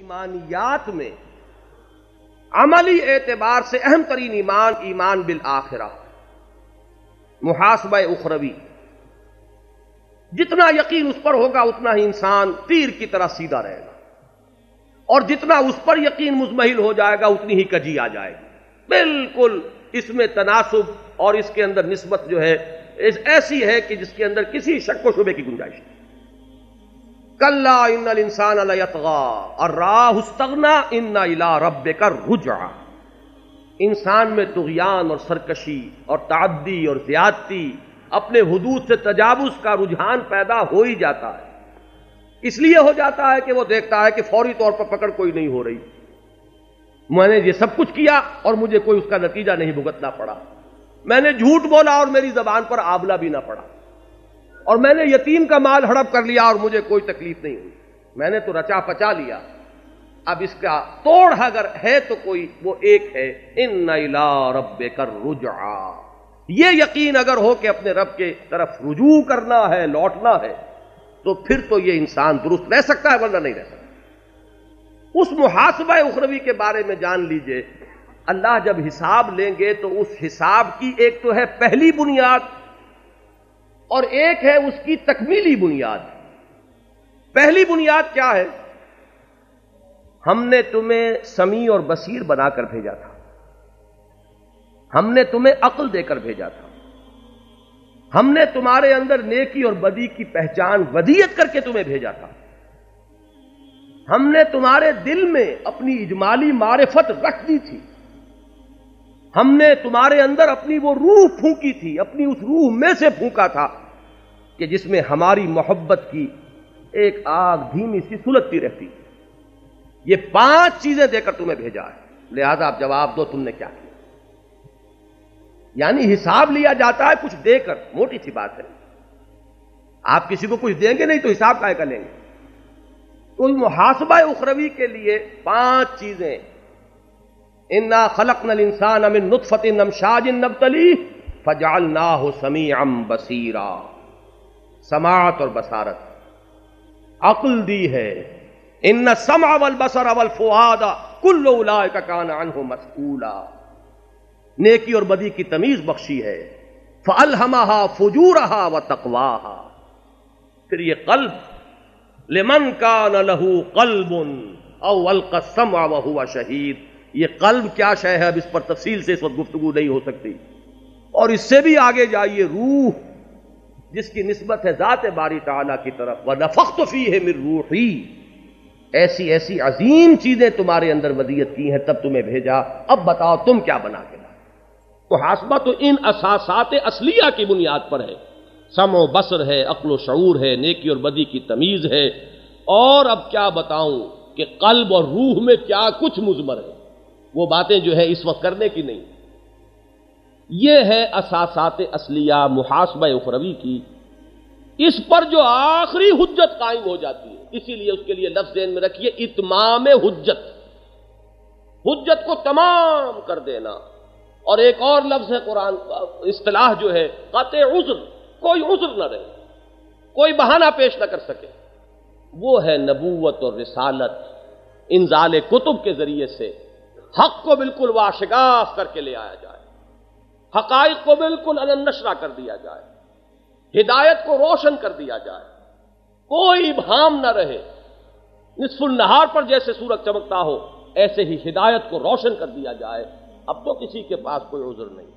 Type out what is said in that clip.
ایمانیات میں عملی اعتبار سے اہم ترین ایمان بالآخرہ، محاسبہ اخروی. جتنا یقین اس پر ہوگا اتنا ہی انسان تیر کی طرح سیدھا رہے گا، اور جتنا اس پر یقین مزمحل ہو جائے گا اتنی ہی کجی آ جائے گی. بالکل اس میں تناسب اور اس کے اندر نسبت جو ہے ایسی ہے کہ جس کے اندر کسی شک و شبے کی گنجائش نہیں. کلا ان الانسان لیطغی ان رآہ استغنی ان الی ربک الرجعی. انسان میں طغیان اور سرکشی اور تعدی اور زیادتی، اپنے حدود سے تجاوز کا رجحان پیدا ہو ہی جاتا ہے. اس لیے ہو جاتا ہے کہ وہ دیکھتا ہے کہ فوری طور پر پکڑ کوئی نہیں ہو رہی. میں نے یہ سب کچھ کیا اور مجھے کوئی اس کا نتیجہ نہیں بھگتنا پڑا. میں نے جھوٹ بولا اور میری زبان پر آبلہ بھی نہ پڑا. اور میں نے یتیم کا مال ہڑپ کر لیا اور مجھے کوئی تکلیف نہیں ہوئی. میں نے تو رچا پچا لیا. اب اس کا توڑ اگر ہے تو کوئی وہ ایک ہے، ان الی ربک الرجعی. یہ یقین اگر ہو کہ اپنے رب کے طرف رجوع کرنا ہے، لوٹنا ہے، تو پھر تو یہ انسان درست رہ سکتا ہے، ورنہ نہیں رہ سکتا. اس محاسبہ اخروی کے بارے میں جان لیجئے، اللہ جب حساب لیں گے تو اس حساب کی ایک تو ہے پہلی بنیاد اور ایک ہے اس کی تکمیلی بنیاد. پہلی بنیاد کیا ہے؟ ہم نے تمہیں سمیع اور بصیر بنا کر بھیجا تھا. ہم نے تمہیں عقل دے کر بھیجا تھا. ہم نے تمہارے اندر نیکی اور بدی کی پہچان ودیت کر کے تمہیں بھیجا تھا. ہم نے تمہارے دل میں اپنی اجمالی معرفت رکھ دی تھی. ہم نے تمہارے اندر اپنی وہ روح پھونکی تھی، اپنی اس روح میں سے پھونکا تھا کہ جس میں ہماری محبت کی ایک آگ دھیمی سی سلگتی رہتی. یہ 5 چیزیں دے کر تمہیں بھیجا ہے. لہذا آپ جواب دو تم نے کیا کیا. یعنی حساب لیا جاتا ہے کچھ دے کر. موٹی سی بات ہے. آپ کسی کو کچھ دیں گے نہیں تو حساب کائے کا لیں گے. تو محاسبہ اخروی کے لیے 5 چیزیں. انا خلقنا الانسان من نطفۃ امشاج نبتلیہ فجعلناہ سمیعا بصیرا. سماعت اور بصارت، عقل دی ہے. ان السمع والبصر والفؤاد کل اولئک کان عنہ مسئولا. نیکی اور بدی کی تمیز بخشی ہے. فالہمہا فجورہا وتقواہا. پھر یہ قلب، لمن کان لہ قلب او القى السمع وهو شہید. یہ قلب کیا شے ہے، اب اس پر تفصیل سے اس وقت گفتگو نہیں ہو سکتی. اور اس سے بھی آگے جائیے، روح جس کی نسبت ہے ذات باری تعالیٰ کی طرف. وَنَفَخْتُ فِيهِ مِن رُوحِي. ایسی ایسی عظیم چیزیں تمہارے اندر ودیت کی ہیں، تب تمہیں بھیجا. اب بتاؤ تم کیا بنا کے لائے. محاسبہ تو ان اساسات اصلیہ کی بنیاد پر ہے. سمع و بصر ہے، عقل و شعور ہے، نیکی اور بدی کی تمیز ہے. اور اب کیا بتاؤں کہ قلب اور روح میں کیا کچھ مضمر ہے. وہ باتیں جو ہے اس وقت کرنے کی نہیں. یہ ہے اساسات اصلیہ محاسبہ اخروی کی. اس پر جو آخری حجت قائم ہو جاتی ہے، اسی لیے اس کے لیے لفظ ذہن میں رکھیے، اتمام حجت. حجت کو تمام کر دینا. اور ایک اور لفظ ہے قرآن اصطلاح جو ہے قطع عذر. کوئی عذر نہ رہے، کوئی بہانہ پیش نہ کر سکے. وہ ہے نبوت اور رسالت. انزال کتب کے ذریعے سے حق کو بالکل واشگاف کر کے لے آیا جائے، حقائق کو بالکل علن نشرہ کر دیا جائے، ہدایت کو روشن کر دیا جائے، کوئی ابہام نہ رہے. نصف النہار پر جیسے سورج چمکتا ہو ایسے ہی ہدایت کو روشن کر دیا جائے. اب تو کسی کے پاس کوئی عذر نہیں.